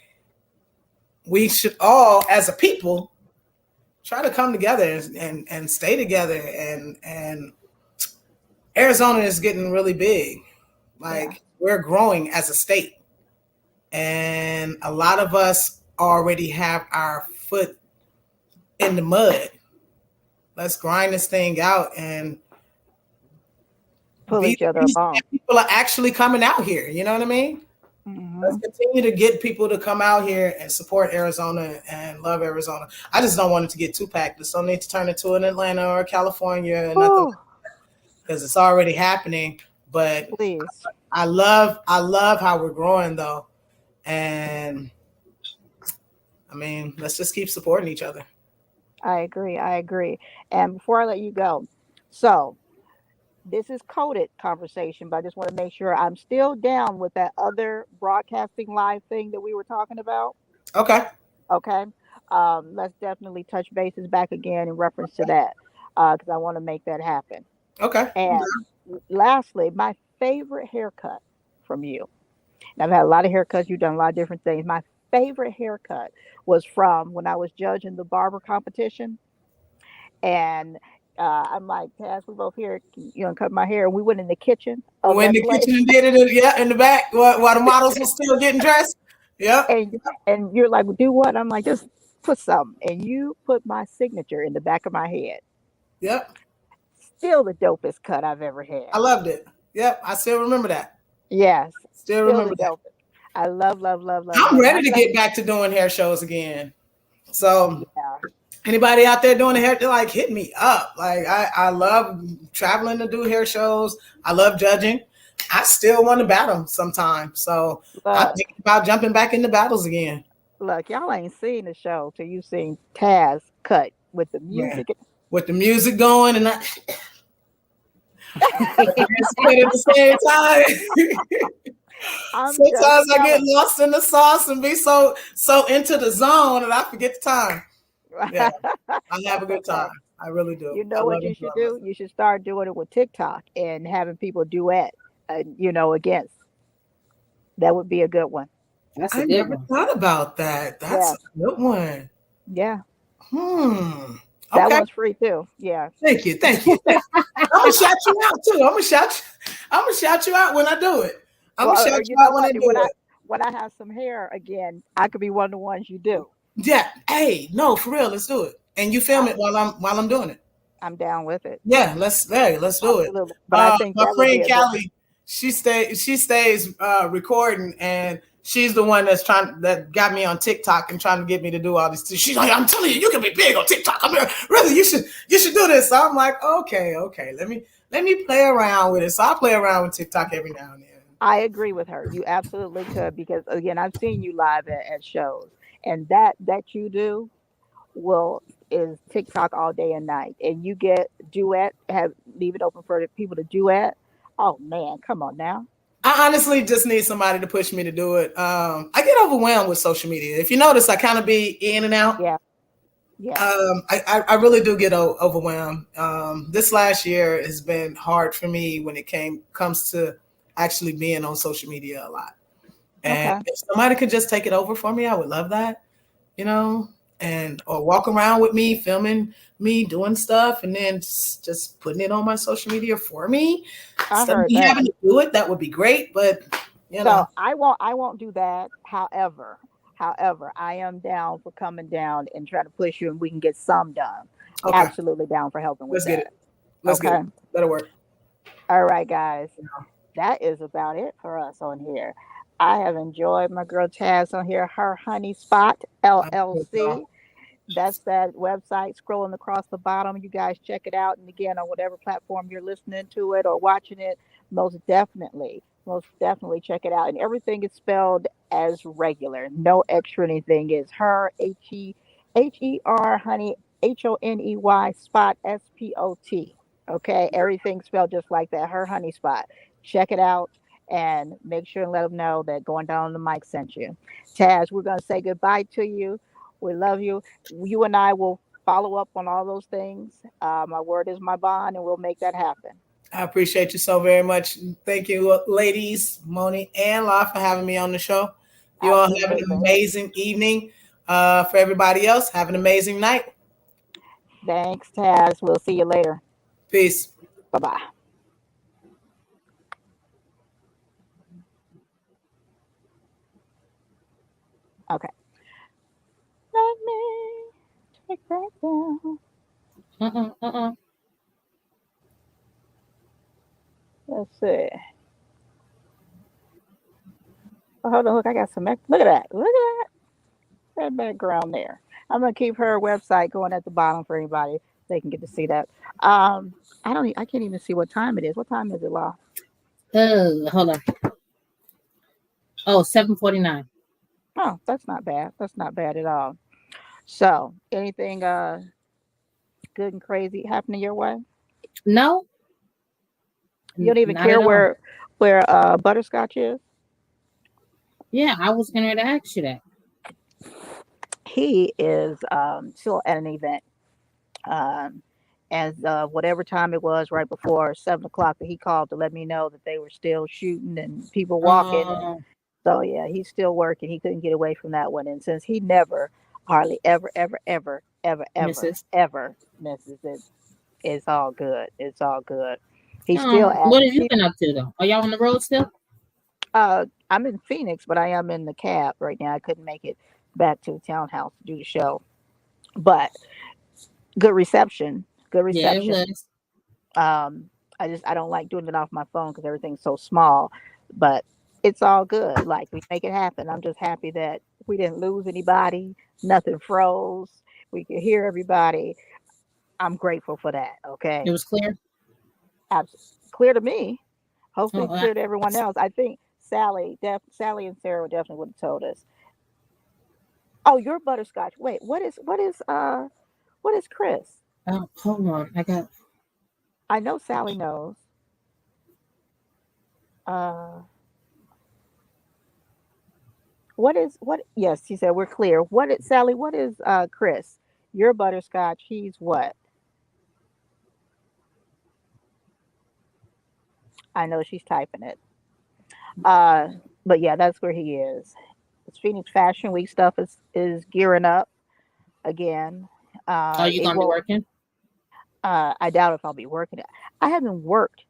we should all, as a people, try to come together and stay together. And Arizona is getting really big. Like, we're growing as a state. And a lot of us already have our foot in the mud. Let's grind this thing out and Pull each other along. People are actually coming out here. You know what I mean? Mm-hmm. Let's continue to get people to come out here and support Arizona and love Arizona. I just don't want it to get too packed. Just don't need to turn it to an Atlanta or California or nothing, because it's already happening. But please, I love how we're growing though. And I mean, let's just keep supporting each other. I agree. And before I let you go, so this is coded conversation, but I just want to make sure I'm still down with that other broadcasting live thing that we were talking about. Okay. Let's definitely touch bases back again in reference to that, because I want to make that happen. Okay. And lastly, my favorite haircut from you. And I've had a lot of haircuts. You've done a lot of different things. My favorite haircut was from when I was judging the barber competition. And I'm like, Taz, we both here, cut my hair. And we went in the kitchen. Went in the kitchen and did it in the back while the models were still getting dressed. Yeah. And you're like, well, do what? I'm like, just put something. And you put my signature in the back of my head. Yep. Still the dopest cut I've ever had. I loved it. Yep. I still remember that. Yes. Still remember that. Dopest. I love. I'm ready to get back to doing hair shows again. So anybody out there doing the hair, they're like, hit me up. Like, I love traveling to do hair shows. I love judging. I still want to battle sometimes. So I'm thinking about jumping back into battles again. Look, y'all ain't seen the show till you seen Taz cut with the music. Yeah. With the music going and at the same time. Sometimes I get lost in the sauce and be so into the zone and I forget the time. Yeah, I have a good time. I really do. You know what you should do? You should start doing it with TikTok and having people duet, against. That would be a good one. I never thought about that. That's a good one. Yeah. Okay. That one's free too. Yeah. Thank you. I'm gonna shout you out too. I'm gonna shout you out when I do it. I'm gonna shout you out when I do it. When I have some hair again, I could be one of the ones you do. Yeah. Hey, no, for real, let's do it. And you film it while I'm doing it. I'm down with it. Yeah, let's do it. But I think my friend Callie, she stays recording, and she's the one that got me on TikTok and trying to get me to do all these things. She's like, I'm telling you, you can be big on TikTok. I'm here. Really, you should do this. So I'm like, okay. Let me play around with it. So I play around with TikTok every now and then. I agree with her. You absolutely could, because again, I've seen you live at shows, and that you do is TikTok all day and night. And you get duet, leave it open for the people to duet. Oh man, come on now. I honestly just need somebody to push me to do it. I get overwhelmed with social media. If you notice, I kind of be in and out. Yeah. Yeah. I really do get overwhelmed. This last year has been hard for me when it comes to actually being on social media a lot. And Okay. if somebody could just take it over for me, I would love that, you know, and or walk around with me, filming me doing stuff, and then just putting it on my social media for me. I Instead of heard me that. having to do it, that would be great. But you So know, I won't do that. However, I am down for coming down and trying to push you and we can get some done. okay, Absolutely down for helping with let's get it. that. Let's get Okay. it. That'll work. All right, guys. That is about it for us on here. I have enjoyed my girl Taz on here, her honey spot LLC. That's that website scrolling across the bottom. You guys check it out. And again, on whatever platform you're listening to it or watching it, most definitely check it out. And everything is spelled as regular. No extra anything. Is her Her honey HONEY spot SPOT. Okay. Everything spelled just like that. Her honey spot. Check it out and make sure and let them know that going down the mic sent you. Taz, we're going to say goodbye to you. We love you. You and I will follow up on all those things. My word is my bond, and we'll make that happen. I appreciate you so very much. Thank you, ladies, Moni and La, for having me on the show. You all have an Absolutely. amazing evening. For everybody else, have an amazing night. Thanks, Taz. We'll see you later. Peace. Bye bye. Okay. Let me take that down. Uh-uh. Let's see. Oh, hold on. Look, I got some. Look at that. Look at that background there. I'm gonna keep her website going at the bottom for anybody. They can get to see that. I don't. I can't even see what time it is. What time is it, Law? Hold on. Oh, 7:49. Oh, that's not bad. That's not bad at all. So, anything good and crazy happening your way? No, You don't even not care at all. where Butterscotch is? Yeah, I was going to ask you that. He is still at an event. Um, as whatever time it was right before 7 o'clock that he called to let me know that they were still shooting and people walking, and Oh, so yeah, he's still working. He couldn't get away from that one, and since he never, hardly Mrs. ever misses it, it's all good. It's all good. He's still What have you he, been up to though? Are y'all on the road still? I'm in Phoenix, but I am in the cab right now. I couldn't make it back to the townhouse to do the show, but good reception. Good Yeah, it reception. was. I don't like doing it off my phone because everything's so small, but it's all good. Like we make it happen. I'm just happy that we didn't lose anybody. Nothing froze. We could hear everybody. I'm grateful for that. It Okay, was clear. clear to me. Hopefully Oh, clear to everyone else. I think Sally and Sarah definitely would have told us. Oh, you're butterscotch. Wait, what is Chris? hold on. I got. I know Sally knows. Uh, what? Yes, she said we're clear. What is Sally? What is Chris? You're butterscotch. He's what? I know she's typing it. Uh, but yeah, that's where he is. It's Phoenix Fashion Week stuff is gearing up again. Are you It gonna be will. working? I doubt if I'll be working. I haven't worked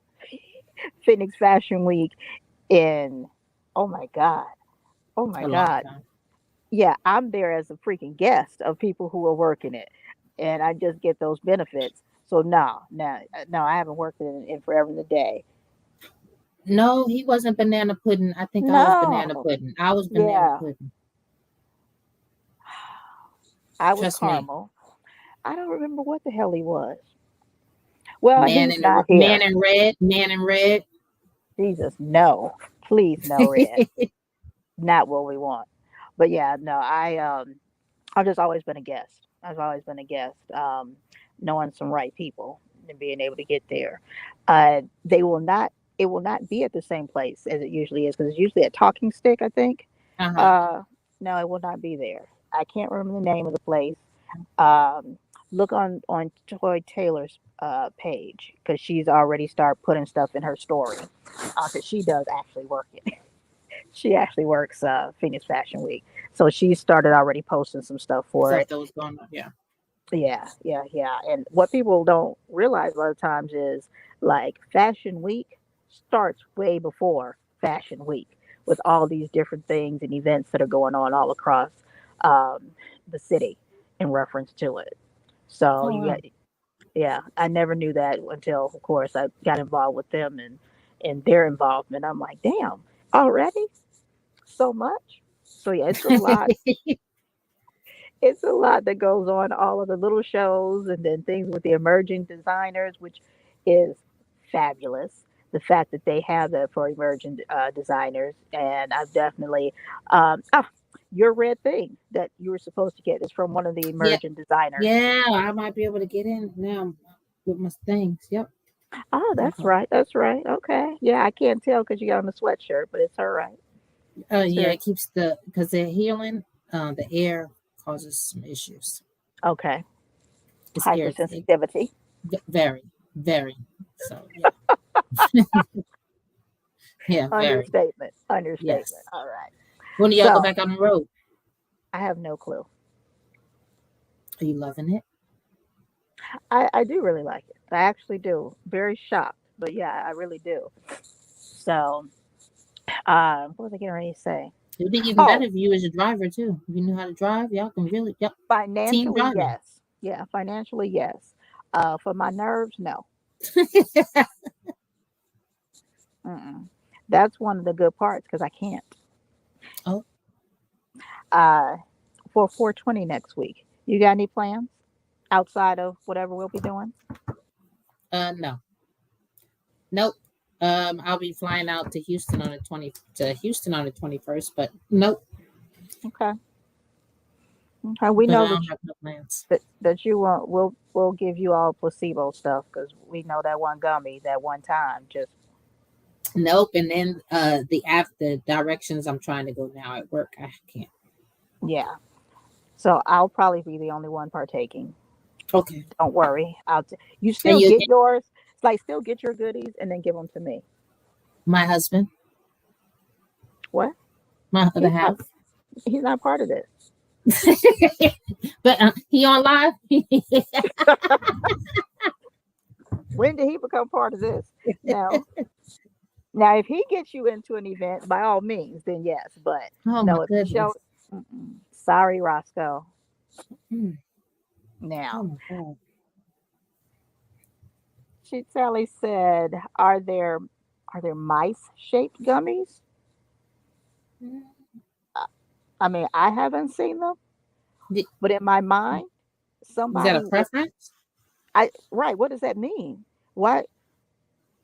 Phoenix Fashion Week in. Oh my god. Oh my A long god. time. Yeah, I'm there as a freaking guest of people who are working it, and I just get those benefits. So no, I haven't worked in forever and a day. No, he wasn't banana pudding. I think I was banana No, pudding. I was banana yeah, pudding. I was Trust me. caramel. I don't remember what the hell he was. Well, Man he's in the not here. man in red. Man in red. Jesus, no, please, no red. Not what we want. But yeah, no, I've just always been a guest. I've always been a guest. Knowing some right people and being able to get there. They will not. it will not be at the same place as it usually is because it's usually at Talking Stick, I think. Uh-huh. No, it will not be there. I can't remember the name of the place. Um, Look on Toy Taylor's page because she's already started putting stuff in her story. Because she does actually work it. She actually works Phoenix Fashion Week, so she started already posting some stuff for Stuff it. that was going on. Yeah. Yeah, yeah, yeah. And what people don't realize a lot of times is like Fashion Week starts way before Fashion Week with all these different things and events that are going on all across um, the city in reference to it. So Oh you wow. got, yeah, I never knew that until, of course, I got involved with them and their involvement. I'm like, damn, already so much. So yeah, it's a lot. It's a lot that goes on, all of the little shows and then things with the emerging designers, which is fabulous. The fact that they have that for emerging designers. And I've definitely, ah, your red thing that you were supposed to get is from one of the Yeah. emerging designers. Yeah. I might be able to get in now with my things. Yep. Oh, that's Okay. right. That's right. Okay. Yeah, I can't tell because you got on the sweatshirt, but it's all right. Yeah, Sure. it keeps because they're healing. The air causes some issues. Okay. It's irritating. Hypersensitivity. Very, very. So yeah, yeah, very. Understatement. Understatement. Yes. All right. When do y'all go So back on the road? I have no clue. Are you loving it? I do really like it. I actually do. Very shocked, but yeah, I really do. So, what was I getting ready to say? It'd be even better Oh, if you was a driver too. If you knew how to drive, y'all can really yep. Team financially, driving. yes. Yeah, financially, yes. For my nerves, no. Mm-mm. That's one of the good parts because I can't. Oh, Uh, for 420 next week, you got any plans outside of whatever we'll be doing? no, nope. I'll be flying out to Houston on the 21st, but nope. Okay. Okay. We But know I that don't have no plans. that you won't. We'll give you all placebo stuff because we know that one gummy that one time just Nope. And then the directions I'm trying to go now at work, I can't. yeah. So I'll probably be the only one partaking. Okay. Don't worry. You And still get yours. It's like still get your goodies and then give them to me. my husband, What? my other He's not. half. He's not part of this. But he on live. When did he become part of this? Now, now, if he gets you into an event, by all means, then yes. But Oh my no, if he goodness. shows, sorry, Roscoe. Mm. Oh Now, my god. she Sally said, "Are there mice shaped gummies?" Mm. I mean, I haven't seen them, Is but in my mind, that a somebody was. preference? I right. What does that mean? What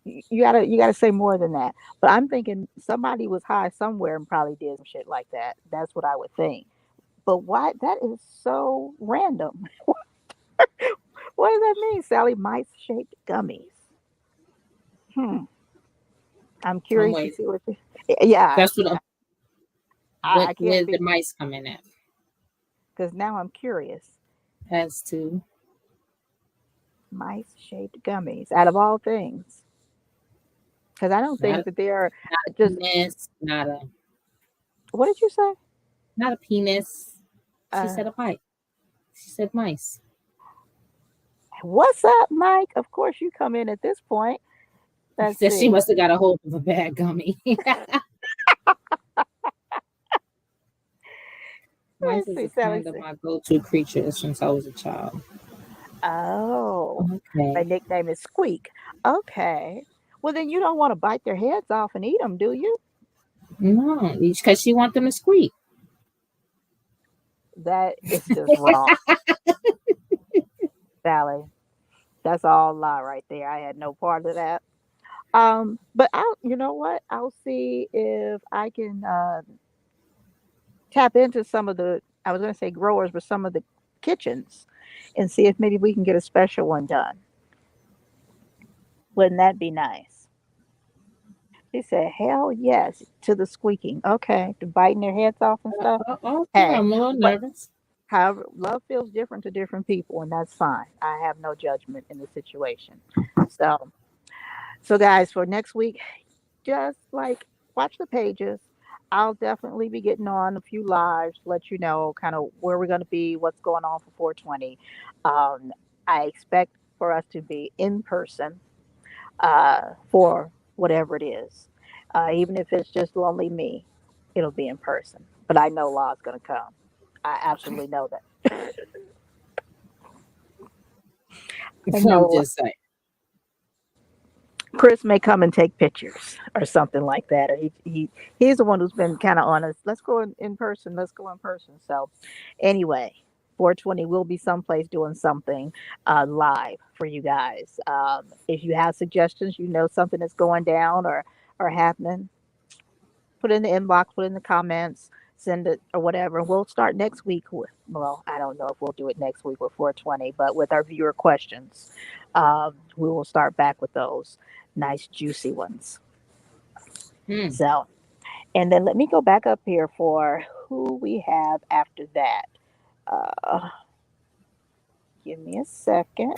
you gotta say more than that. But I'm thinking somebody was high somewhere and probably did some shit like that. That's what I would think. But why? That is so random. What does that mean, Sally? Mice shaped gummies. Hmm. I'm I'm curious to waiting. see what. Yeah, That's what. I can't Where's be the mice coming at? because now I'm curious. As to Mice shaped gummies, out of all things, because I don't not think a that they are just. penis, What did you say? not a penis. She Uh, said a pipe. She said mice. what's up, Mike? Of course you come in at this point. Let's Said she see. must have got a hold of a bad gummy. Mice Let's is see, a Sally. kind of my go-to creature since I was a child. Oh, my Okay. nickname is Squeak. Okay. Well, then you don't want to bite their heads off and eat them, do you? No, because she want them to squeak. That is just wrong, Sally. That's all a lie right there. I had no part of that. But you know what? I'll see if I can tap into some of the, I was going to say growers, but some of the kitchens and see if maybe we can get a special one done. Wouldn't that be nice? He said, "Hell yes," to the squeaking. Okay, to biting their heads off and stuff. Okay, Hey, I'm a little but nervous. however, love feels different to different people, and that's fine. I have no judgment in the situation. So, so guys, for next week, just like watch the pages. I'll definitely be getting on a few lives, let you know kind of where we're going to be, what's going on for 420. Um, I expect for us to be in person for whatever it is. Even if it's just lonely me, it'll be in person. But I know Law's going to come. I absolutely know that. I I'm know just saying. Chris may come and take pictures or something like that. Or he's the one who's been kind of honest. Let's go in person. Let's go in person. So anyway, 420 will be someplace doing something live for you guys. If you have suggestions, you know something that's going down or happening, put it in the inbox, put it in the comments, send it or whatever. We'll start next week with, well, I don't know if we'll do it next week with 420, but with our viewer questions, we will start back with those nice, juicy ones. Hmm. So, and then let me go back up here for who we have after that. Uh, Give me a second.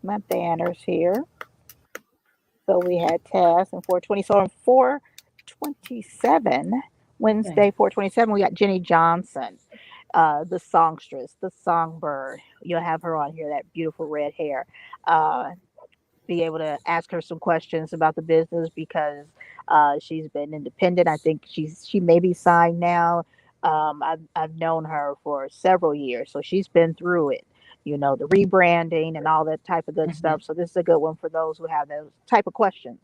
My banners here. So we had Taz and 420. So on 427, Okay. Wednesday, 427, we got Jenny Johnson, the songstress, the songbird. You'll have her on here, that beautiful red hair. Uh, be able to ask her some questions about the business because she's been independent. I think she may be signed now. I've known her for several years, so she's been through it. You know, the rebranding and all that type of good Hmm. stuff. So this is a good one for those who have those type of questions.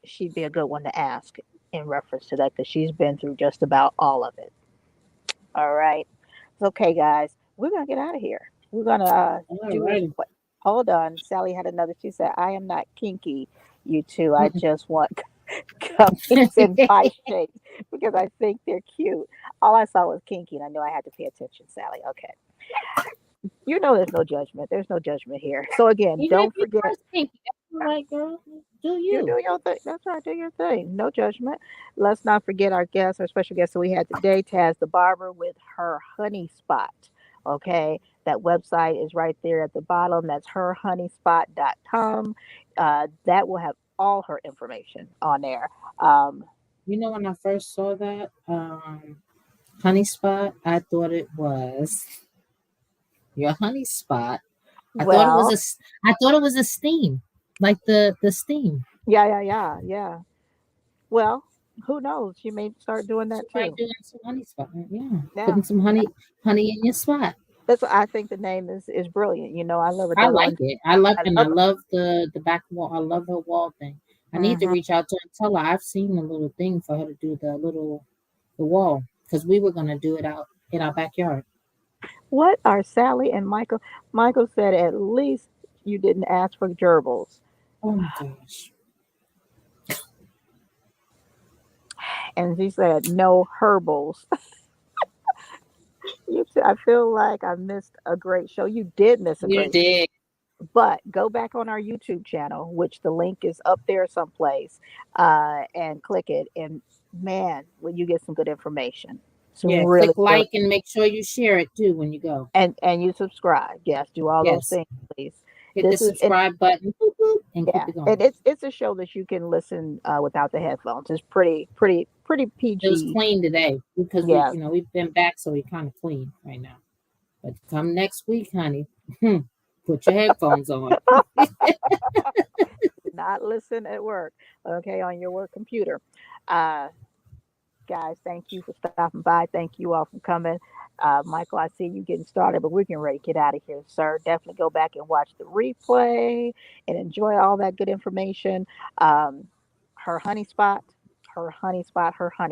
She'd be a good one to ask in reference to that because she's been through just about all of it. All right. Okay, guys, we're gonna get out of here. We're gonna All do this. righty. Hold on, Sally had another. She said, "I am not kinky, you two. I Mm-mm. just want gummies and pie shapes because I think they're cute." All I saw was kinky, and I knew I had to pay attention, Sally. Okay, you know there's no judgment. There's no judgment here. So again, Even if don't you forget. first think that's all right, girl. Do You you? do your thing. That's right. Do your thing. No judgment. Let's not forget our guest, our special guest that we had today, Taz the Barber with her honey spot. Okay. That website is right there at the bottom. That's herhoneyspot.com. That will have all her information on there. Um, You know, when I first saw that honey spot, I thought it was your honey spot. I thought it was well, I thought it was a steam, like the steam. yeah. Well, who knows? You may start doing that Somebody too. doing some honey spot. Yeah, Yeah. putting some honey in your spot. That's what I think the name is brilliant. You know, I love it. I That like one. it. I love I and I love it. love the back wall. I love her wall thing. I need to Mhm. reach out to her and tell her I've seen the little thing for her to do the wall because we were gonna do it out in our backyard. What are Sally and Michael? Michael said, at least you didn't ask for gerbils. Oh my gosh. And she said, no herbals. I feel like I missed a great show. You did miss a You great show. did. But go back on our YouTube channel, which the link is up there someplace, and click it. And man, will you get some good information. It's Yeah, really, click really, like and make sure you share it too when you go. and you subscribe. Yes, do all those Yes. things, please. Hit the This is it. subscribe button boop, boop, and keep Yeah, it and going. it's a show that you can listen without the headphones. It's pretty It was PG. clean today because Yeah, we've been back, so we kind of clean right now. But come next week, honey, put your headphones on. do not listen at work. Okay, on your work computer. Uh, Guys, thank you for stopping by. Thank you all for coming. Michael, I see you getting started, but we're getting ready to get out of here, sir. Definitely go back and watch the replay and enjoy all that good information. Um, her honey spot, her honey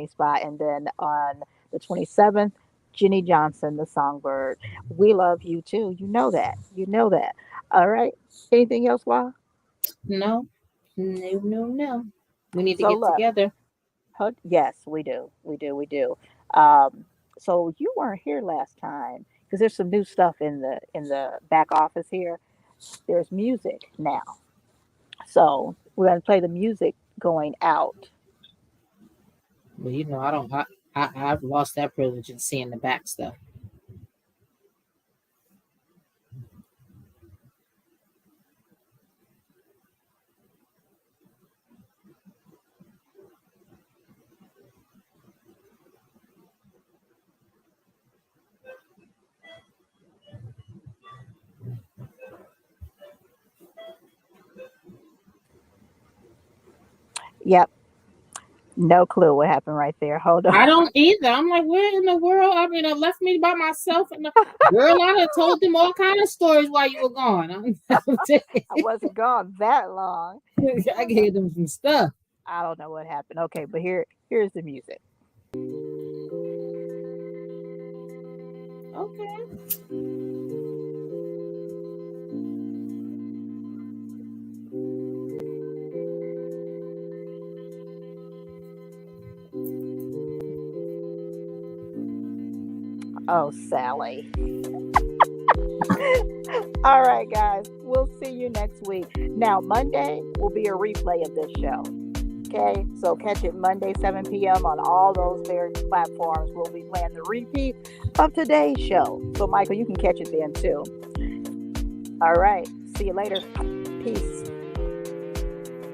spot. And then on the 27th, Jenny Johnson, the songbird. We love you too. You know that. You know that. All right. Anything else, Law? No, no, no, no. We need to So get look. together. Yes, we do. We do. Um, so you weren't here last time because there's some new stuff in the back office here. There's music now. So We're going to play the music going out. But you know, I don't. I've lost that privilege in seeing the back stuff. Yep. No clue what happened right there. Hold on. I don't either. I'm like, where in the world? I mean, it left me by myself. And girl, I had told them all kind of stories while you were gone. I wasn't gone that long. I gave them some stuff. I don't know what happened. Okay, but here's the music. Okay. Oh, Sally. All right, guys. We'll see you next week. Now, Monday will be a replay of this show. Okay, so catch it Monday, 7 p.m. on all those various platforms. We'll be playing the repeat of today's show. So, Michael, you can catch it then too. All right. See you later. Peace.